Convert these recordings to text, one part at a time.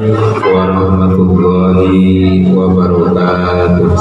warahmatullahi wabarakatuh.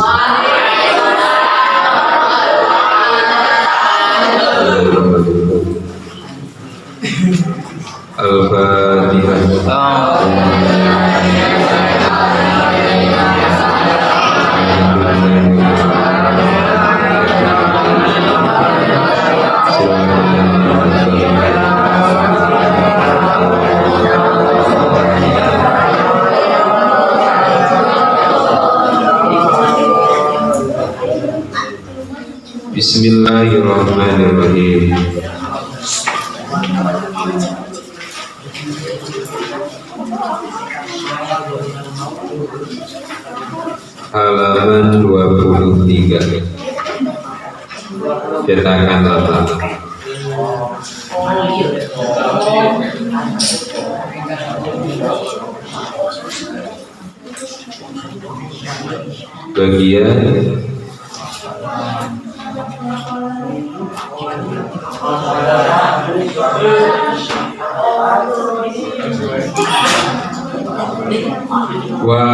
Bismillahirrahmanirrahim. Halaman 23 cetakan lama. Bagian wa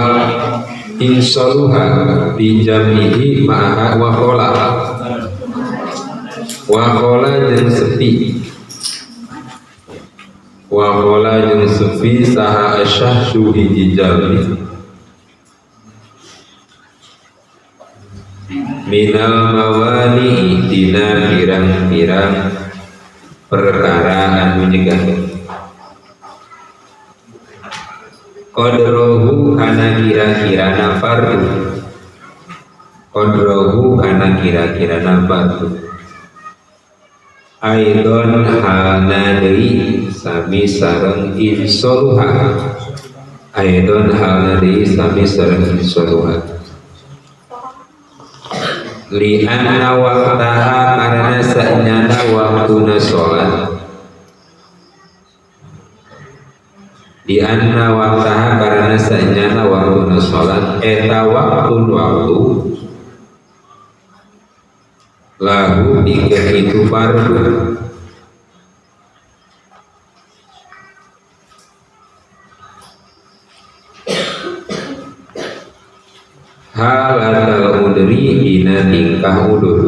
insaluha bijamihi ma'a wa khola jeung sepi saha asyahsu hiji jami minal mawani dina pirang-pirang perkara anu nyegah qadrohu kana kira-kirana fardu aidon halna deui sami sareng insoluha li anna waqtaha karena sa'nyana waktuna sholat eta waktu lahu pikir itu fardu halatal udri dina tingkah udur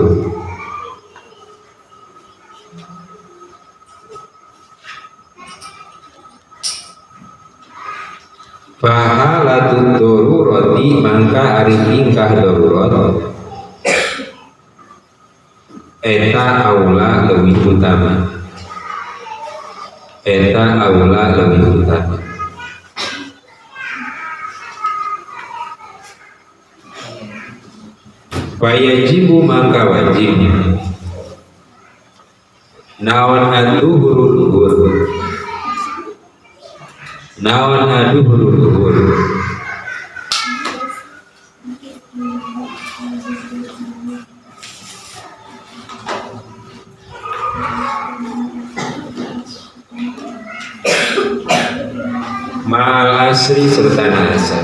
fahalatut darurati mangka ari tingkah darurat eta aula lebih utama wajibu mangka wajib naon aduhur ma'al asri serta asar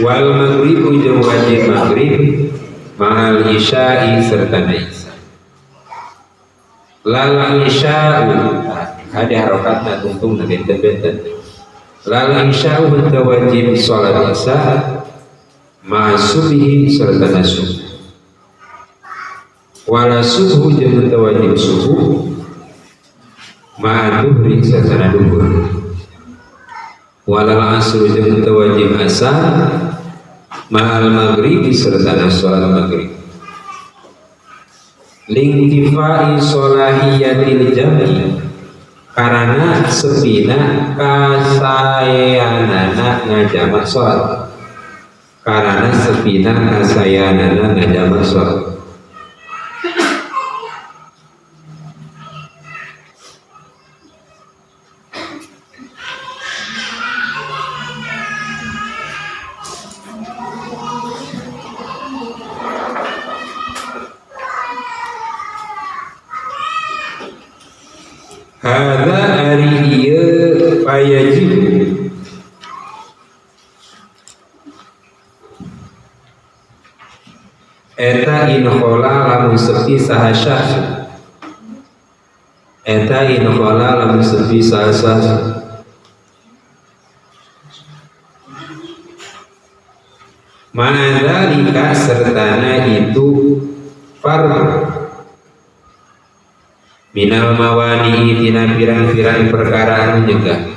wal maghribu jeung wajib maghrib ma'al isya'i serta isya lal isya'u hadi harokatna tungtung na benten-benten lal isya'u benta wajib sholat isya ma'a subihi serta subuh wala subuh jeung benta wajib subuh ma'a duhri serta duhur walal asru jeung benta wajib asar ma'al maghrib serta sholat maghrib lingtifai solahiyatil jami karena sepina kasayanana ngajamak sholat hadza ari ieu wajib eta in khola lamun sepi saha syahs eta in khola lamun sepi saha syahs Ma'adzalika sertana itu fardu minal mawani tina pirang-pirang perkara anu nyegah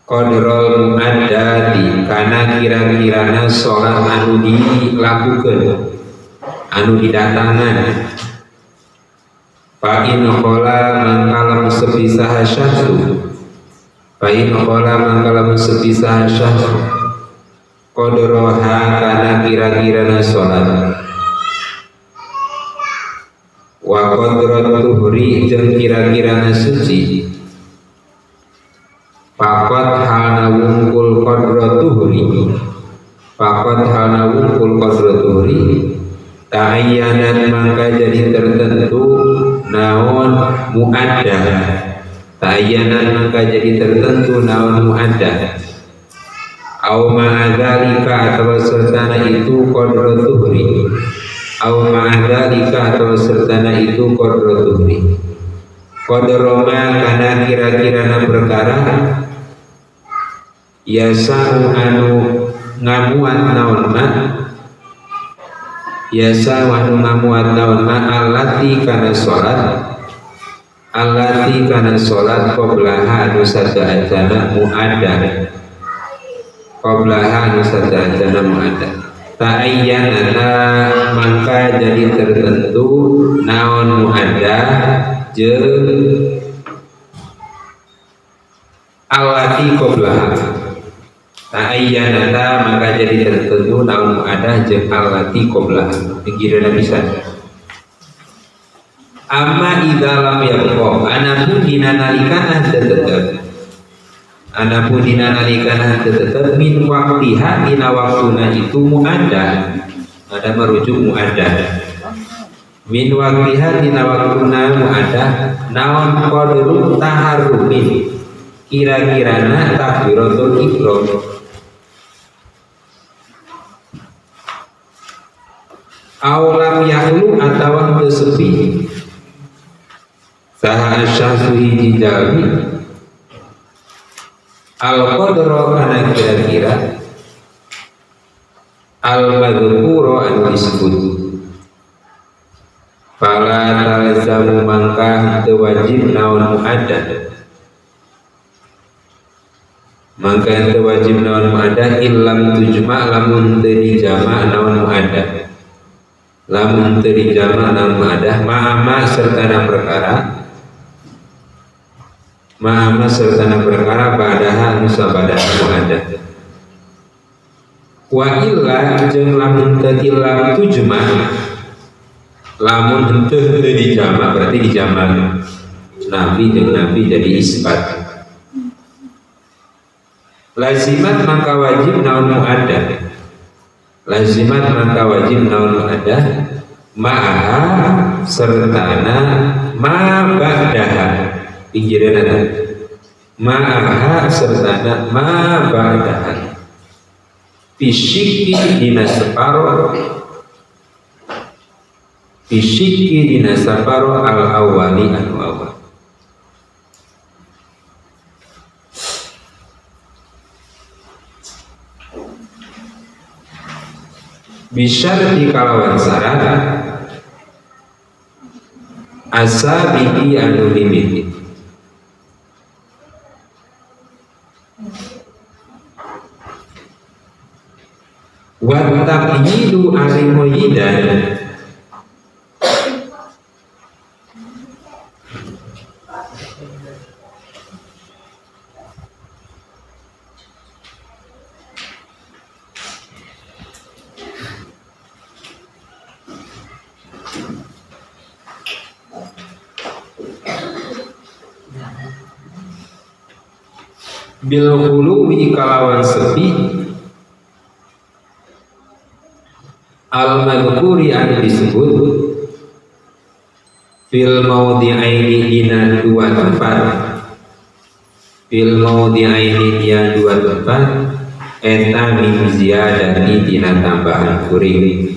qadrol muaddati kana kira-kirana sholat anu dilakukeun anu didatangan fa in qala mangkalam sepisah syahsu fa in qala mangkalam sepisah syahsu qadroha kana kira-kirana sholat wa qadrat tuhri jeung kira-kirana suci faqat halna wungkul qadrat tuhri faqat halna wungkul qadrat tuhri ta'ayyanat maka jadi tertentu naon muaddah ta'ayyanat maka jadi tertentu naon muaddah au ma'adzalika atau sertana itu qadrat tuhri au ma'adzalika atau sertana itu qadrat tuhri qadrama kana kira-kirana perkara yasa'u anu ngamuat naon ma yasa'u anu ngamuat naon ma allati kana salat qablaha anu sada'atana muaddah qablaha anu sada'atana muaddah ta'ayyanana maka jadi tertentu naon muaddah jeung allati qablaha ta'ayyanana maka jadi tertentu naon muaddah jeung allati qablaha pikiranna bisa amma idza lam yabqa anapun dina nalikana tetep anapun dina nalikana tetep min waqtiha dina waktuna itu muaddah ada merujuk muaddah min waqtiha dina waktuna muaddah naon qadru taharrumin kira-kirana takbiratul ihram aulam yahlu atawa teu sepi saha asyahsu hiji jalmi al-qadra kana kira-kira al-madhkura anu disebut fala talzamu mangka teu wajib naon muaddah mangka teu wajib naon muaddah illam tujma lamun teu dijama naon muaddah lamun teu dijama naon muaddah ma'ama sertana perkara ma'ama sertana perkara ba'daha anu sabadaha muaddah wa illa jeung lamun teu illam tujma lamun teu dijama berarti dijama nabi jeung nabi jadi isbat lazimat maka wajib naon muaddah lazimat maka wajib naon muaddah ma'aha sertana ma ba'daha pikiranna ma'aha sertana ma ba'daha fisyiki dina separo fisyiki dina separo al awali anu awal bisyarti kalawan syarat asabihi anu limiti wa taqyidu al-muyidan bil khuluwi kalawan sepi al madhkuri anu disebut fil maudhi'aini dina dua tempat fil maudhi'aini dina dua tempat eta min ziyadati dina tambahan kuring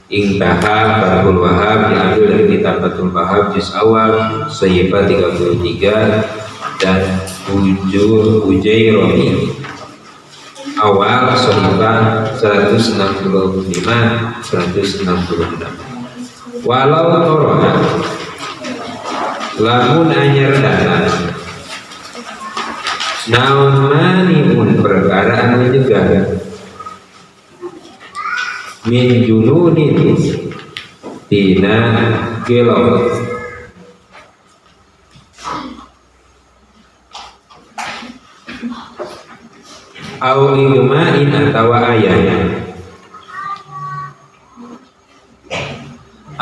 intaha Fathul Wahhab diambil dari kitab Fathul Wahhab juz awal Sayyifah 33 dan Ujaironi awal Sohibah 165-166. Walau torona lamun anyar datang naon maniun perkara anu nyegah min jununin tina gelo au igma'in atawa ayah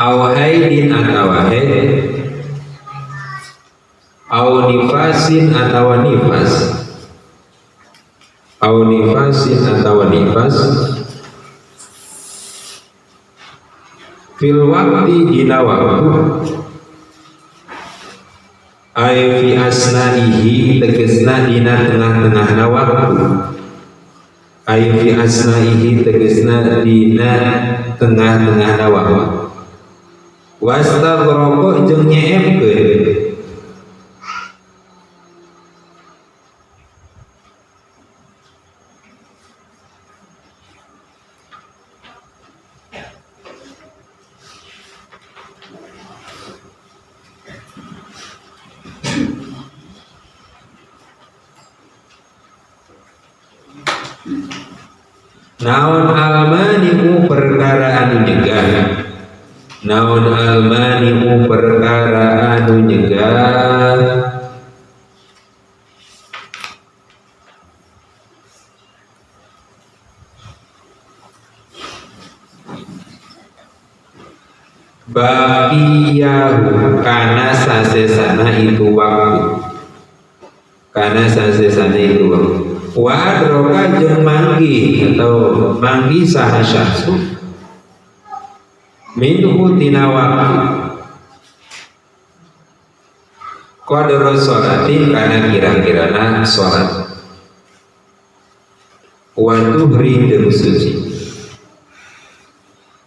au haidin atawa haid au nifasin atawa nifas au nifasin atawa nifas fil wakti dina waktu ay fi asnaihi tegesna dina tengah-tengahna waktu ay fi asnaihi tegesna dina tengah-tengahna waktu wastaghraqo jeung nyeepkeun naon almanimu perkara anu nyegah naon almanimu perkara anu nyegah baqiyahu kana sasesana itu waktu kana sasesana itu waktu wa adroka jeung manggi atau manggi saha syahsu minhu tina waktu qadra sholatin kana kira-kirana sholat wa tuhri jeung suci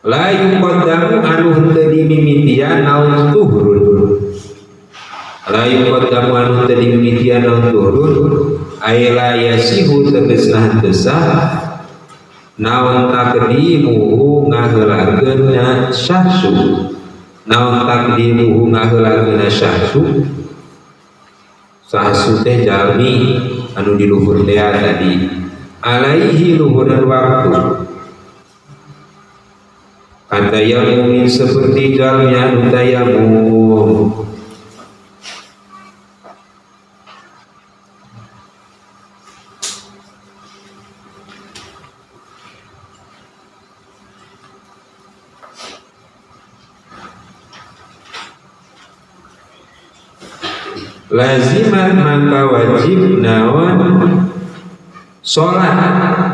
la yuqaddamu anu teu dimimitian naon tuhrun la yuqaddamu anu teu dimimitian naon tuhrun ayla yasihu tegesna desah naon takdimuhu ngaheulakeun syahsu naon takdimuhu ngaheulakeun syahsu syahsu teh jalmi anu di luhur teh tadi alaihi luhuran waktu kata yamumin seperti jalmi anu tayamum laziman maka wajib naon sholat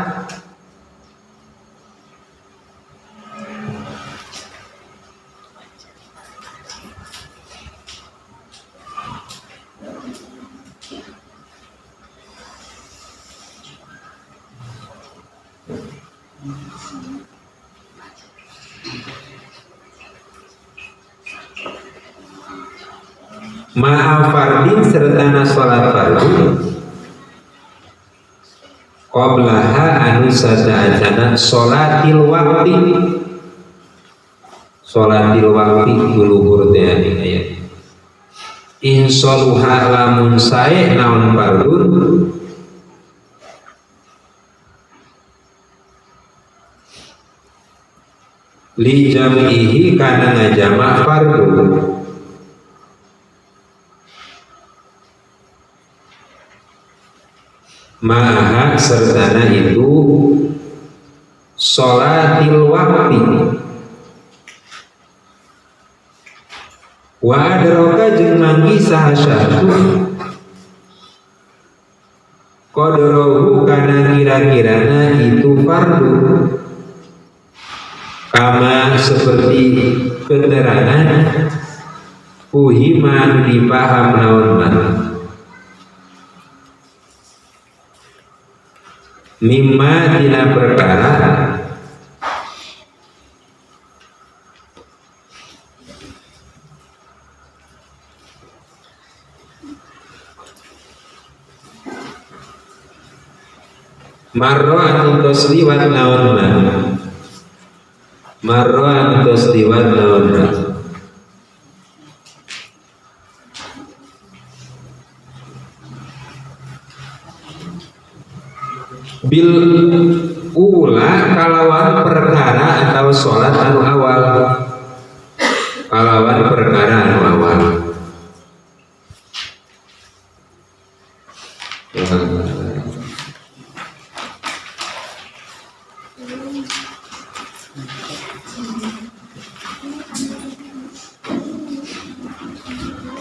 ma'a fardin sertana sholat fardu qablaha anu sada'atana sholatil waqti duluhur teh aya insoluha lamun sae naon fardun li jam'ihi kana ngajama fardu maha sertana itu sholatil waqti wa adraka jeung manggi saha syahsu qadrohu kana kira-kirana itu fardu kama seperti keterangan uhiman dipaham naon man mimma tina perkara Marro anu tos liwat naon ma. Marro anu tos liwat naon ma. Bil ula kalawan perkara atau sholat anu awal. Kalawan perkara anu awal.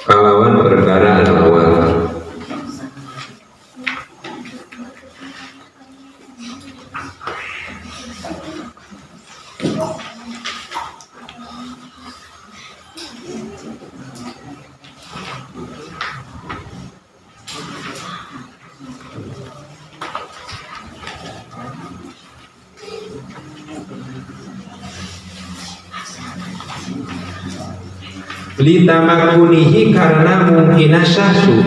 Kalawan perkara anu awal. Litamakunihi karena mungkin syahsu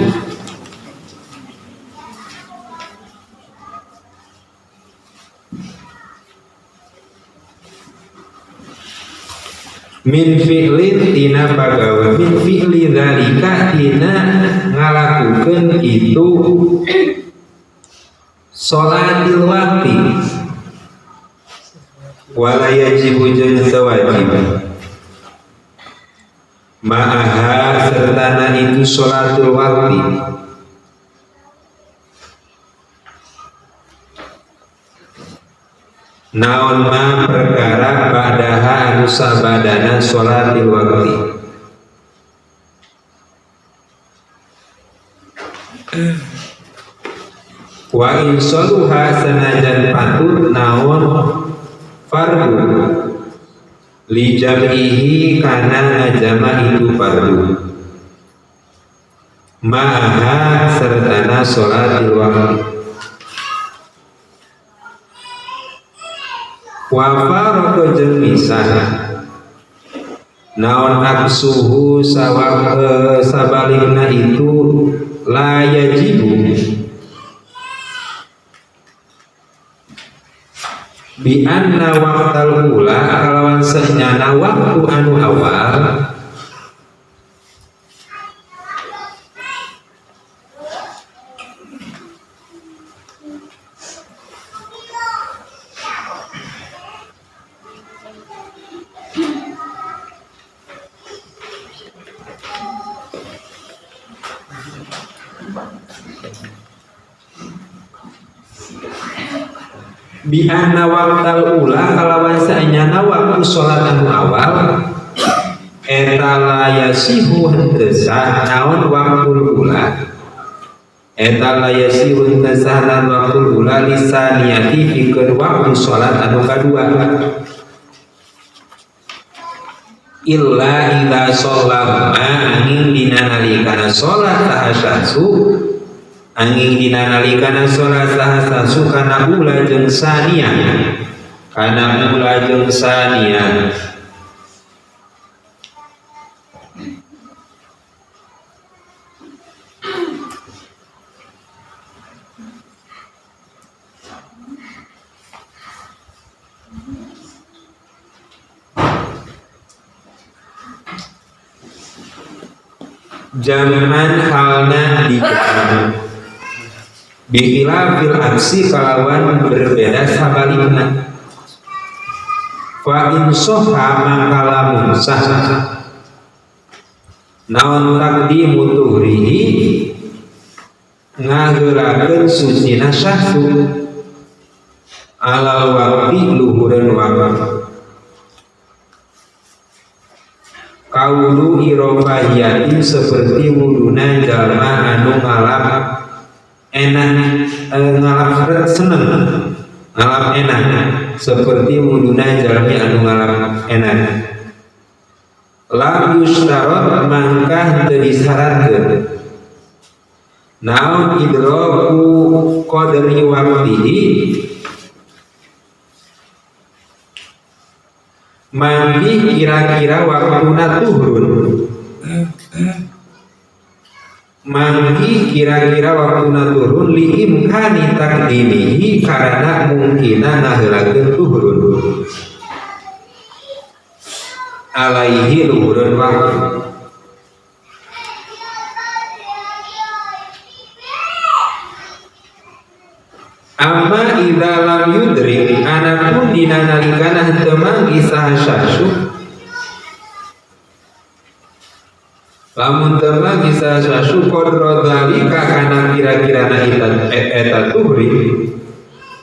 min fi'lin tina pagawe min fi'li dzalika tina ngalakukeun itu sholatil waqti wala yajibu jeung teu wajib ma'aha sertana itu sholatul waqti naon ma perkara ba'daha anu sabadana sholatil waqti wa in shaluha sanajan patut naon fardu li jam'ihi kana ngajama itu fardu ma'aha sertana sholatil waqti wa farqa jeung misah naon aksuhu sabalikna itu la yajibu bi anna waqtal ula kalawan sanyana waktu anu awal bi anna waqtal ula kalawan sanyana waktu sholat anu awal eta la yasihu henteu sah naon waqtul ula eta la yasihu henteu sah naon waqtul ula lisaniyati pikeun waktu sholat anu kadua illa idza shallama angin dina nalikana sholat tahasyasu angin dina nalikana sholat tahasyasu kana ula jeung sania kana ula jeung sania zaman halna di jaman bikhilafil aksi kalawan berbeda sabalikna fa in soha mangkalamun sah naon taqdimu tuhrihi ngageulakeun sucina syahsu alal waqti luhureun waqti kaulu irofahiyatin seperti wuduna jalma anu ngalap enak ngalap seneng ngalap enak seperti wuduna jalmi anu ngalap enak lam yustarot mangkah teu disyaratkeun naon idraku qadri waqtihi mandi kira-kira waktuna tuhurun mangki kira-kira waktuna turun liimkani takdimihi karena mungkinan ngaheulakeun tuhurun alaihi luhurun waktu. Amma idza lam yudrik anapun dina nalikana henteu manggi saha syasu, lamun teu manggi saha syasu qadra dzalika kana kira-kira na eta tuhri,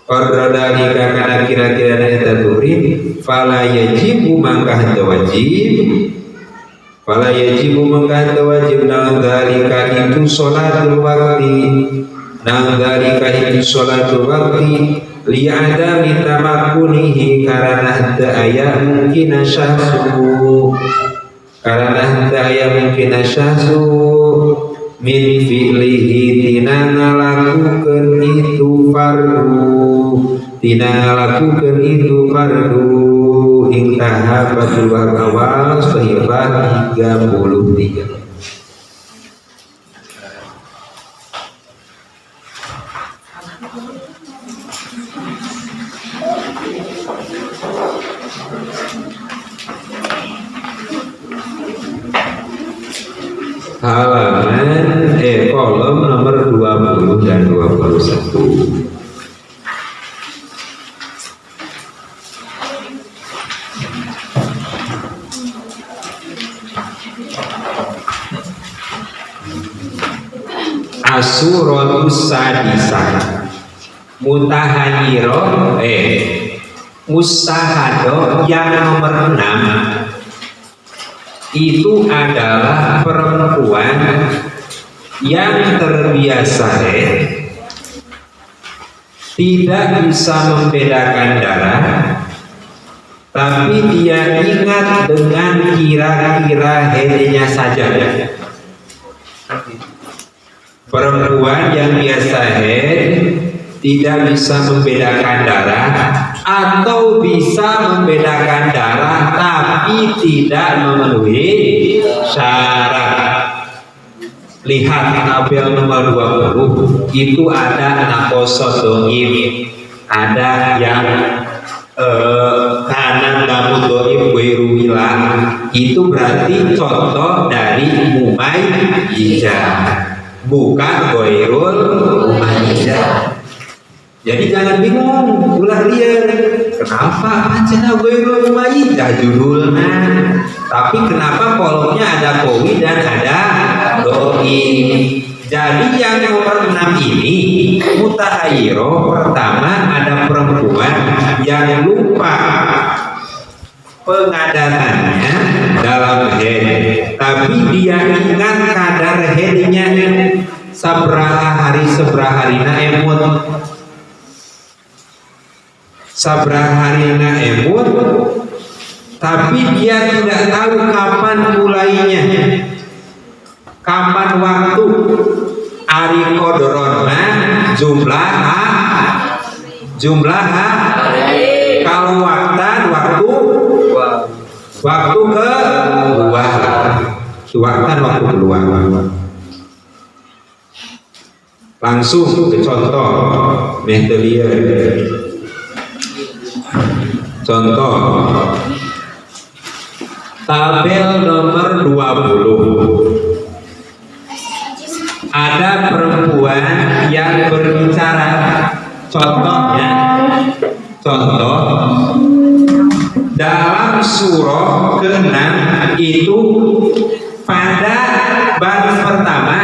qadra dzalika kana kira-kira na eta tuhri, fala yajibu mangka henteu wajib, fala yajibu mangka henteu wajib naon dzalika itu sholatul waqti, nang dalika itu sholatul waqti li'ada mitamakunihi karena henteu aya mungkin syahsu, karena henteu aya mungkin syahsu min fi'lihi tina ngalakukeun itu fardu, tina ngalakukeun itu fardu intaha batul awal sahibah 33. Halaman kolom nomor 20 dan 21. Asuratus sadisah mutahayiro mustahado yang nomor 6 itu adalah perempuan yang terbiasa tidak bisa membedakan darah, tapi dia ingat dengan kira-kira haidnya saja. Perempuan yang biasa haid tidak bisa membedakan darah atau bisa membedakan darah tapi tidak memenuhi syarat. Lihat tabel nomor 20 itu ada naqosot doib, ada yang kanan gamut doib wiruwilah, itu berarti contoh dari mumayyizah, bukan goirul mumayyizah. Jadi jangan bingung, ulah liar. Kenapa pancena goirul mumayyizah judulnya? Tapi kenapa kolomnya ada kowi dan ada doi? Jadi yang nomor 6 ini mutahayiro, pertama ada perempuan yang lupa pengadatannya dalam haid, tapi dia ingat kadar haidnya sabraha hari sebraharina emut, sabraharina emut, tapi dia tidak tahu kapan mulainya, kapan waktu. Ari kodorona jumlah kalau waktu kedua, waktu kedua. Langsung ke contoh metodologi. Contoh tabel nomor 20. Ada perempuan yang berbicara. Contohnya, contoh dalam surah ke-6 itu pada baris pertama,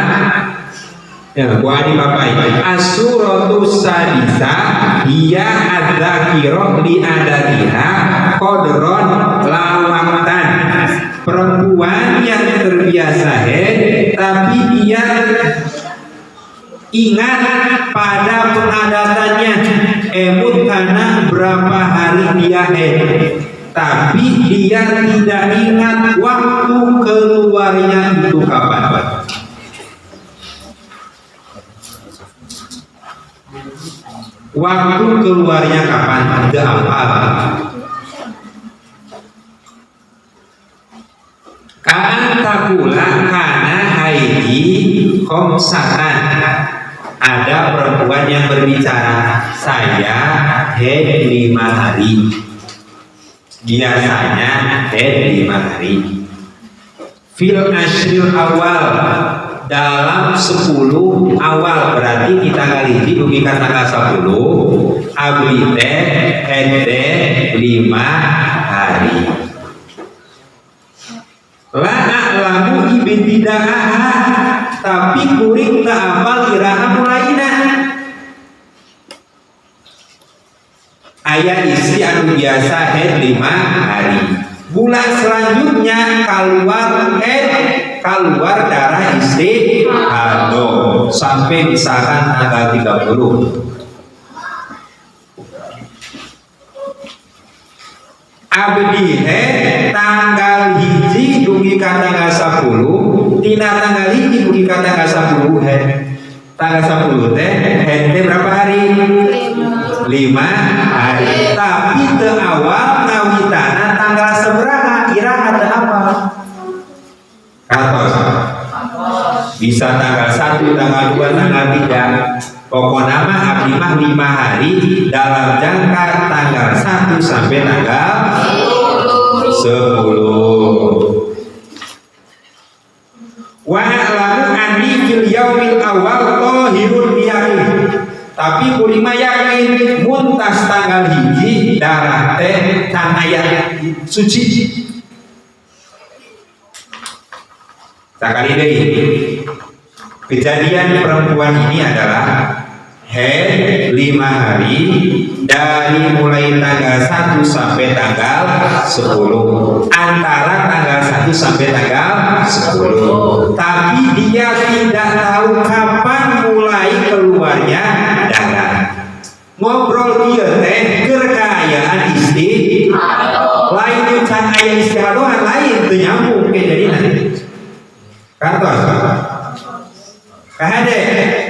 ya, buat dipakai as-suratus sadisah hiya adzakirah li adatiha qadron lawaktan. Perempuan yang terbiasa haid tapi dia ingat pada pengadatannya emut karena berapa hari dia haid, tapi dia tidak ingat waktu keluarnya itu kapan. Waktu keluarnya kapan? Tidak apa. Kaan takula kana haidi khomsatan. Ada perempuan yang berbicara, saya haid 5 hari. Biasanya haid 5 hari. Fil ashril awal, dalam 10 awal, berarti kita kali ini bukan tanggal 10. Abdi teh haid 5 hari. La a'lamu ibtida'aha, tapi kuring tak apal iraha mulaina. Aya isi anu biasa haid 5 hari. Bulan selanjutnya keluar darah istihadah sampai misalkan tanggal 30. Abdi tanggal hiji dugi ka tanggal 10, tina tanggal hiji dugi ka tanggal 10 tanggal 10 teh berapa hari? 5 hari. Tapi teu awal ngawitana tanggal seberapa? Iraha teu apa? Katos. Bisa tanggal 1, tanggal 2, tanggal 3. Pokoknya mah abdi mah 5 hari dalam jangka tanggal 1 sampai tanggal 10. Wa a'lamu anni fil yaumil awal tahirun biyakin. Tapi kuring mah yakin muntas tanggal hiji darah teh can aya suci. Sakali deui. Kejadian perempuan ini adalah haid 5 hari dari mulai tanggal 1 sampai tanggal 10, antara tanggal 1 sampai tanggal 10. Tapi dia tidak tahu kapan mulai keluarnya darah. Ngobrol dia teh kekayaan istihadah. Lain can aya istihadah lain teu nyambung ke jadina. Kantos. Kahade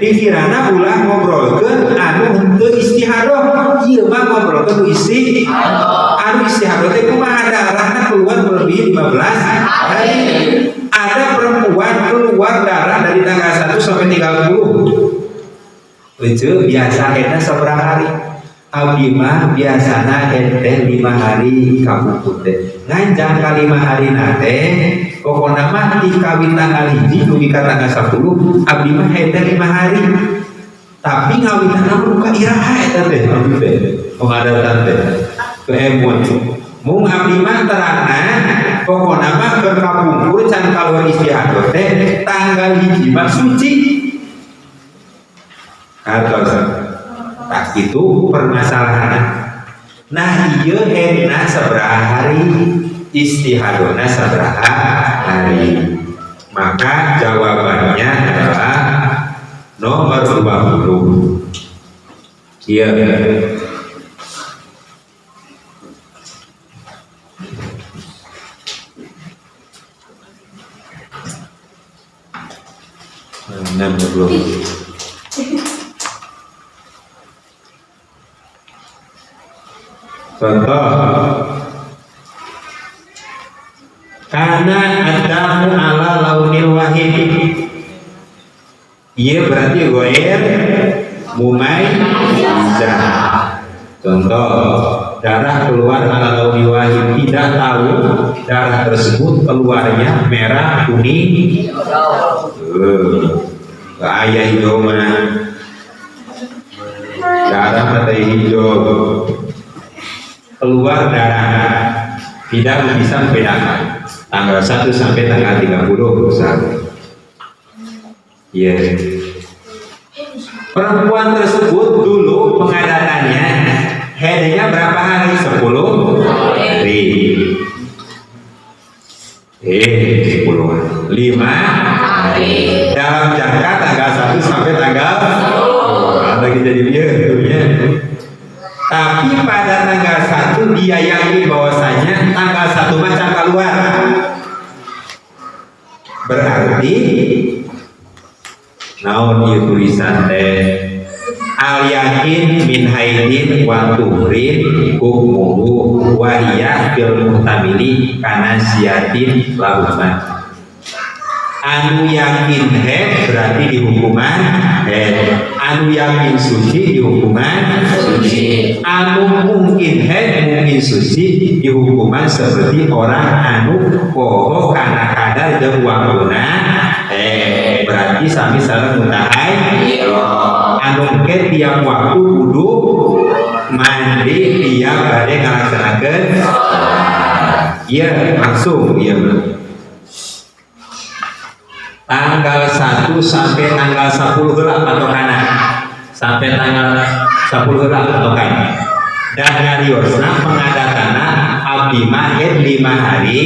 pikirana ulah ngobrolkeun anu henteu istihadah. Ieu mah ngobrolkeun istihadah. Anu istihadah teh kumaha darahna keluar melebihi 15 hari. Ada perempuan keluar darah dari tanggal 1 sampai 30. Itu biasa haidna sabarang hari. Abdi mah biasana haid 5 hari kabuput teh. Nganjang ka 5 hari nate pokokna mah di kawin tanggal hiji dugi ka tanggal 10 abdi mah haid 5 hari. Tapi ngawitanna buka iraha eta teh abdi teh. Pengadatan teh. Keemon. Mung abdi mah terangna pokokna mah keur kapungkur can kaluar istihadah teh tanggal hiji mah suci. Atos. Tak itu permasalahan. Nah iya haidna sabaraha hari, istihadona sabaraha hari. Maka jawabannya adalah nomor 20. Iya. Contoh, karena adamu ala launil wahid. Iya berarti goer mumayyizah. Contoh, darah keluar ala launil wahid, tidak tahu darah tersebut keluarnya merah, kuning, ayah hijau mana? Darah mata hijau. Keluar darah tidak bisa membedakan tanggal 1 sampai tanggal 30 misalnya. Iya. Perempuan tersebut dulu pengadatannya haidnya berapa hari? 10 hari. 10 hari. 5 hari. Dalam jangka tanggal 1 sampai tanggal 10. Lagi jadi dia. Tapi pada tanggal 1 dia yakin bahwasanya tanggal 1 macam keluar. Berarti naon ieu tulisan teh al yakin min haidin wa tuhrin hukmuhu wa hiya fil muhtamili kana siyatin lahuma. Anu yakin head berarti di hukuman head. Anu yakin suci di hukuman suci. Anu mungkin head mungkin suci di hukuman seperti orang anu poho karena kadar jeung waktuna berarti sami sareng mutahai. Anu ke tiap waktu kudu mandi tiap bade ngalaksanakeun. Iya langsung iya bener. Tanggal 1 sampai tanggal 10 heula patokanna. Sampai tanggal 10 heula patokan. Dan ngariosna pengadatana abdi mah 5 hari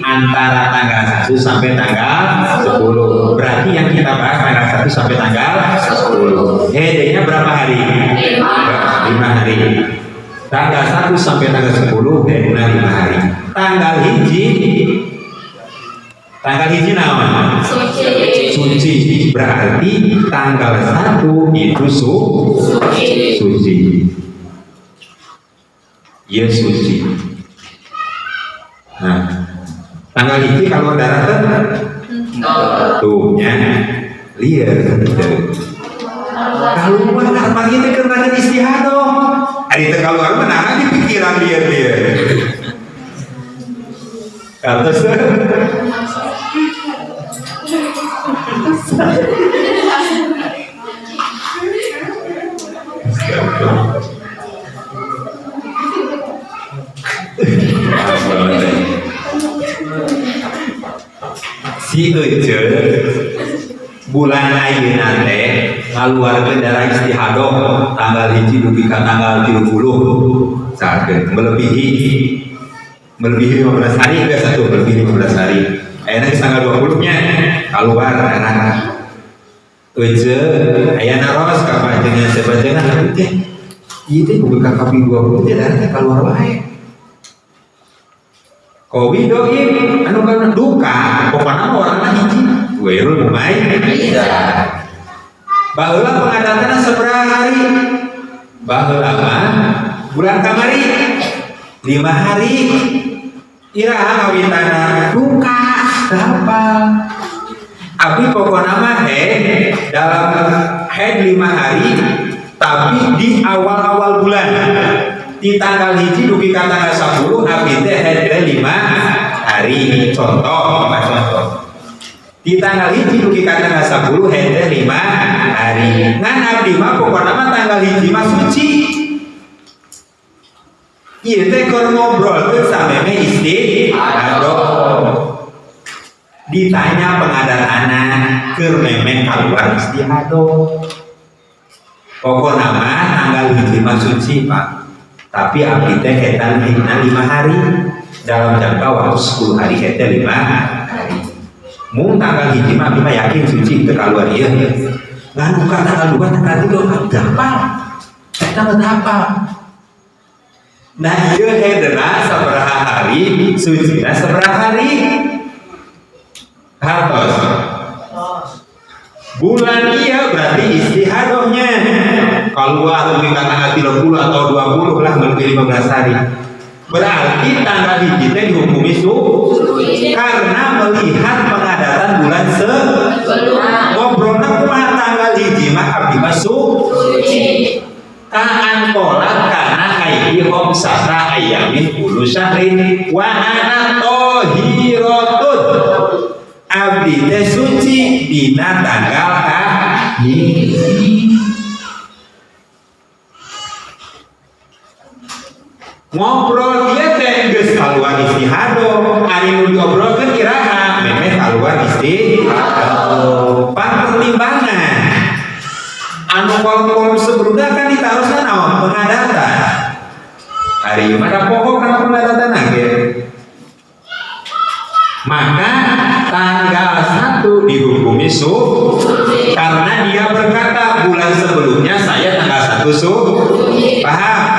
antara tanggal 1 sampai tanggal 10. Berarti yang kita bahas tanggal 1 sampai tanggal 10. Hedenya berapa hari? 5 hari. Tanggal 1 sampai tanggal 10 hedena 5 hari. Tanggal hiji naon? Suci. Berarti tanggal 1 itu suci. Iya suci. Nah, tanggal hiji kalau darah tuh nya liar. Kalau mana pagi itu kerana istihadoh. Ari teh keluar mana di pikiran liar. Atas si Ece bulan ayeuna teh ngaluarkeun darah istihadoh tanggal hiji dugi ka tanggal 30 sakeun melebihi 15 hari enggak satu melebihi 15 hari. Ayeuna geus tanggal 20 nya keluar anak. Ece aya naros ka panjenengan sebajengan teh. Ieu teh buka kapi 20 teh darah teh keluar wae. Kowi doi anu kana duka pokona warna hiji weurul umay baheula pengadatana sabaraha hari baheula mah bulan kamari 5 hari iraha ngawitana duka apa abdi pokona mah dalam head 5 hari tapi di awal-awal bulan di tanggal hiji dugi ka tanggal 10 abdi teh hedre 5 hari contoh di tanggal hiji dugi ka tanggal 10 hedre 5 hari ngan abdi mah pokona mah tanggal hiji mah suci ieu teh keur ngobrolkeun sameme istihadoh ditanya pengadatana keur memeh kaluar istihadoh pokona mah tanggal hiji mah suci Pak. Tapi abdi teh hetan hina 5 hari dalam jangka waktu 10 hari hete 5 hari. Mung tanggal hiji mah abdi mah yakin suci teu kaluar ieu. Ngan buka tanggal 2 tanggal 3 gampang. Eta mah hafal. Nah ieu hedena sabaraha hari, sucina sabaraha hari. Hartos. Bulan iya berarti istihadohnya keluar lebih tanggal 30 atau 20 lah lebih 15 hari berarti tanggal hiji teh dihukumi suci karena melihat pengadatan bulan sebelumnya ngobrolna kumaha tanggal hiji mah abdi mah suci kaan kolak kana ayyihom sasa ayamin ulu syahrin wa ana tohiratun abdi teh suci dina tanggal hiji ngobrol dia teh geus kaluar istihadoh ari nu diobrolkeun iraha memeh kaluar istihadoh pan pertimbangan anu kolom sebelumnya kan ditaruhna naon pengadatan ari mana pokok kana pengadatan ge maka tanggal 1 dihukumi suci karena dia berkata bulan sebelumnya saya tanggal 1 suci paham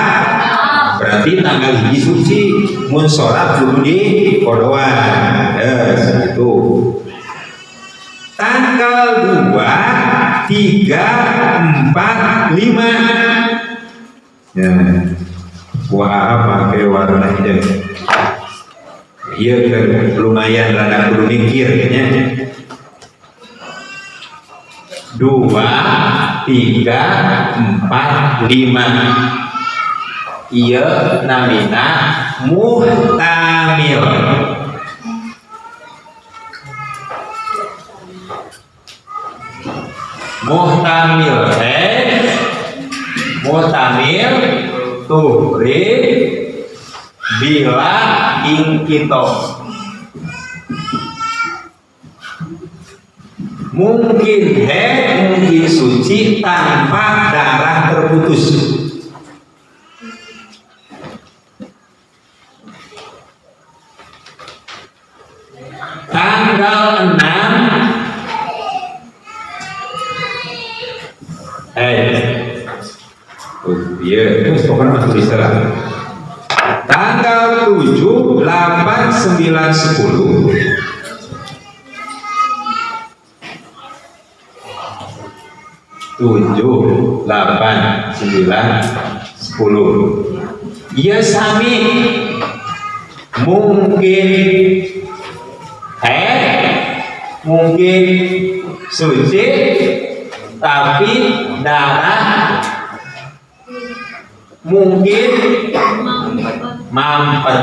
berarti tanggal hiji suci mun sholat kudu di kodoan segitu tanggal 2 3 4 5 ya wah pakai warna hijau iya lumayan rada kudu mikir ya 2, 3, 4, 5. Ieu namina muhtamil. Muhtamil muhtamil turi bila ingkito. Mungkin mungkin suci tanpa darah terputus. Tanggal 6 terus pokoknya masuk istilah. Tanggal 7, 8, 9, 10 7, 8, 9, 10. Ia sami mungkin mungkin suci tapi darah mungkin mampet.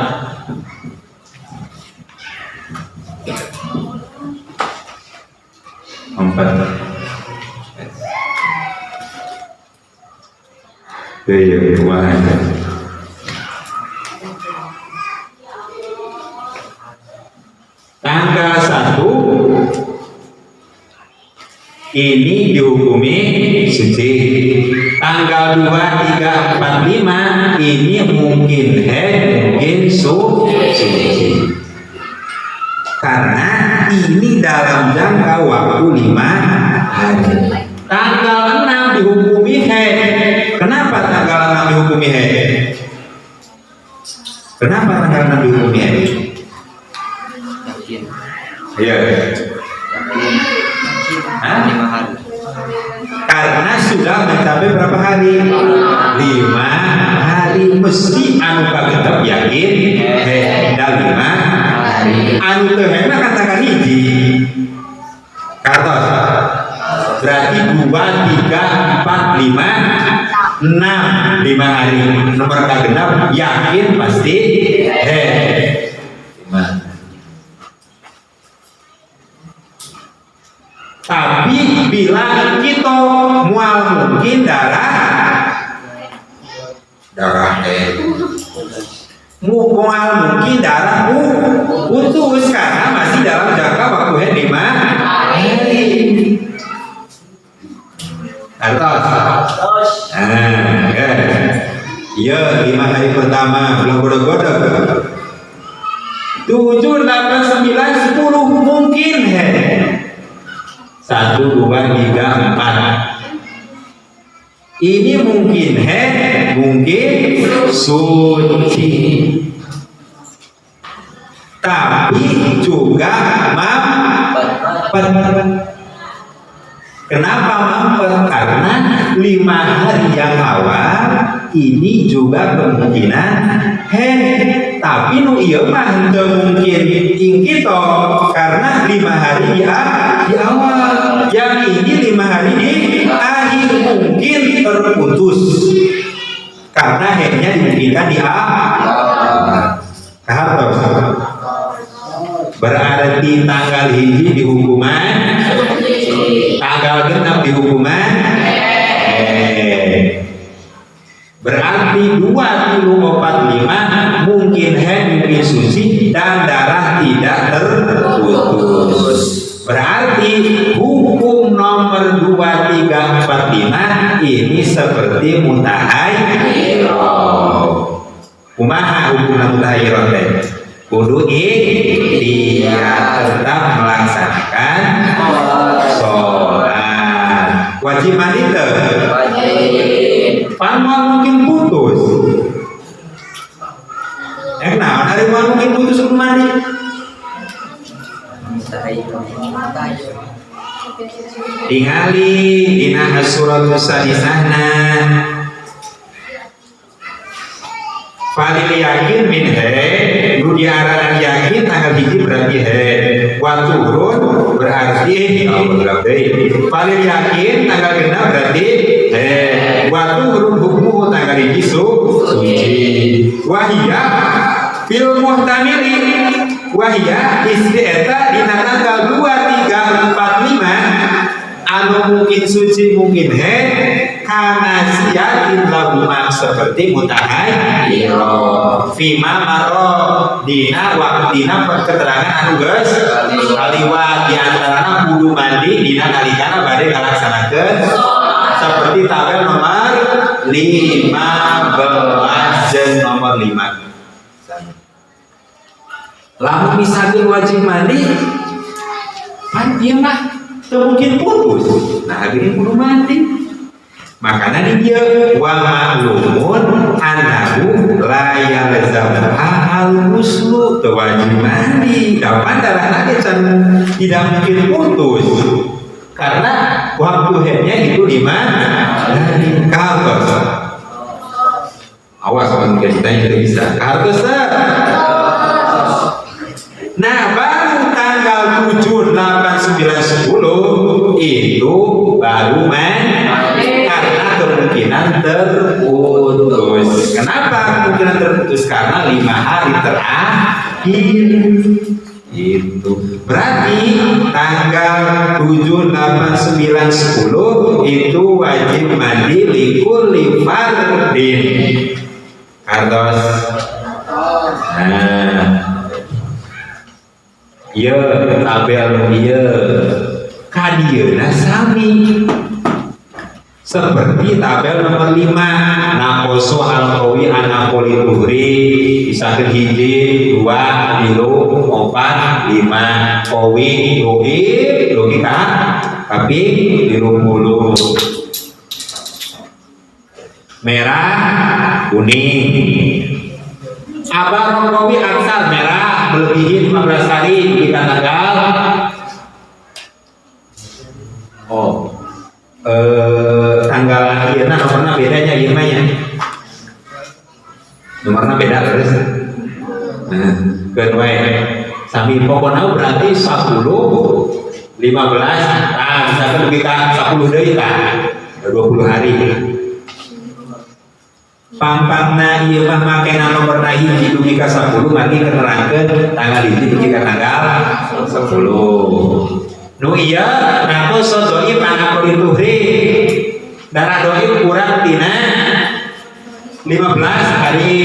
Tanggal 1 ini dihukumi suci. Tanggal 2, 3, 4, 5 ini mungkin mungkin suci. Karena ini dalam jangka waktu 5 hari. Tanggal 6 dihukumi Kenapa tanggal 6 dihukumi Kenapa tanggal 6 dihukumi Iya. Karena sudah mencapai berapa hari? 5 hari. Mesti anu kagetep yakin dan 5 hari. Anu teu hena katakan hiji. Kartos. Berarti 2, 3, 4, 5, 6 5 hari. Nomor kagenap yakin pasti 5. Tapi bila kita mual mungkin darah mual mungkin darah putus karena masih dalam jangka waktu 5 hari. Artos. Iya 5 hari pertama belum godok-godok. 7, 8, 9, 10 mungkin 1, 2, 3, 4. Ini mungkin mungkin suci. Tapi juga mampet. Kenapa mampet? Karena 5 hari yang awal ini juga kemungkinan tapi nu ieu mah henteu mungkin ingkito karena 5 hari di awal. Yang ini 5 hari di akhir mungkin terputus karena hanya dimungkinkan di awal. Berarti tanggal hiji di hukuman, tanggal genap di hukuman. Berarti 2, 3, 4, 5 mungkin mungkin suci dan darah tidak terputus. Berarti hukum nomor 2, 3, 4, 5 ini seperti mutahayyirah. Kumaha hukum mutahayyirah teh? Kudu dia tetap melaksanakan sholat. Wajib mandi teh? Wajib. Pan mungkin putus. Nah, hari mungkin putus kudu mandi. Tingali dina as-suratus sadisahna falil yakin min nu diaranan yakin tanggal hiji berarti Waturun berarti paling yakin tanggal genap berarti waturun hukum tanggal hiji suci. Wahia fil muhtamili wahia istri eta dina tanggal 2, 3, 4, 5 anu mungkin suci mungkin karena siyakin lahuma seperti mutahayiro fima maro dina waktina keterangan anu geus kaliwat diantarana kudu mandi dina nalikana bade ngalaksanakeun seperti tabel nomor 15 jeung nomor 5. Lamun misalkan wajib mandi kan ieu mah teu mungkin putus. Nah akhirnya kudu mandi. Makanya dia wa ma'lumun annahu la yalzamu al-ghuslu wajib mandi. Kapan darahna can tidak mungkin putus. Karena waktu headnya itu 5 hari. Kartos. Awas kalau kita tidak bisa. Kartos. Nah, baru tanggal 7, 8, 9, 10 itu baru karena kemungkinan terputus. Kenapa kemungkinan terputus? Karena 5 hari terakhir. Itu berarti tanggal 7, 8, 9, 10 itu wajib mandi likulli fardin. Kartos. Nah, iya tabel iya kadieuna sami seperti tabel nomor 5 nakoso al-qawi anapoli tuhri bisa hiji 2 tilu 4 5 qawi logika tapi 30 merah kuning abang qawi aksar merah melebihi 15 hari kita tanggal tanggal akhirnya nomornya bedanya gimana? Nomornya beda terus. Nah, kedua sami pokoknya berarti 10 15 misalkan lebih ke 10 deui tah 20 hari. Pampangna ieu mah makena nomorna hiji dugi ka 10 maki kenerangkeun tanggal hiji dugi ka tanggal 10. Nu iya naku sodoib anak tuhri darah doib kurang tina 15 hari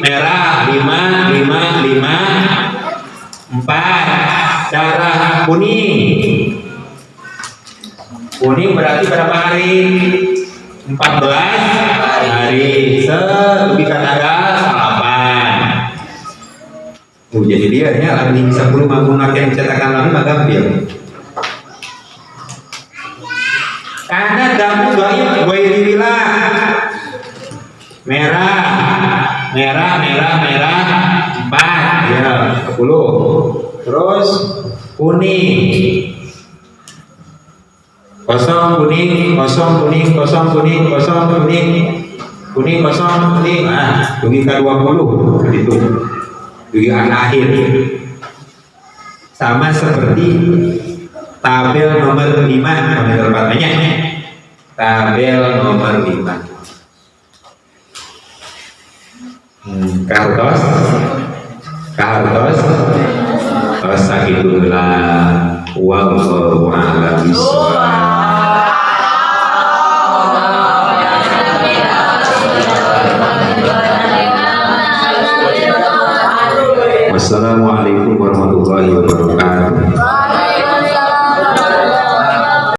merah 5 4 darah kuning berarti berapa hari 14 hari lebih kata 8. Jadi dia ya lagi 10 menggunakan cetakan lagi maka gampil. Karena damu doib wairilah merah 4 ya 10 terus kuning kosong kuning dugi ke 20 gitu dugi akhir sama seperti tabel nomor 5 tabel tempatnya tabel nomor 5 kartos sakitullah wallahu a'lam bishawab. Wassalamualaikum warahmatullahi wabarakatuh.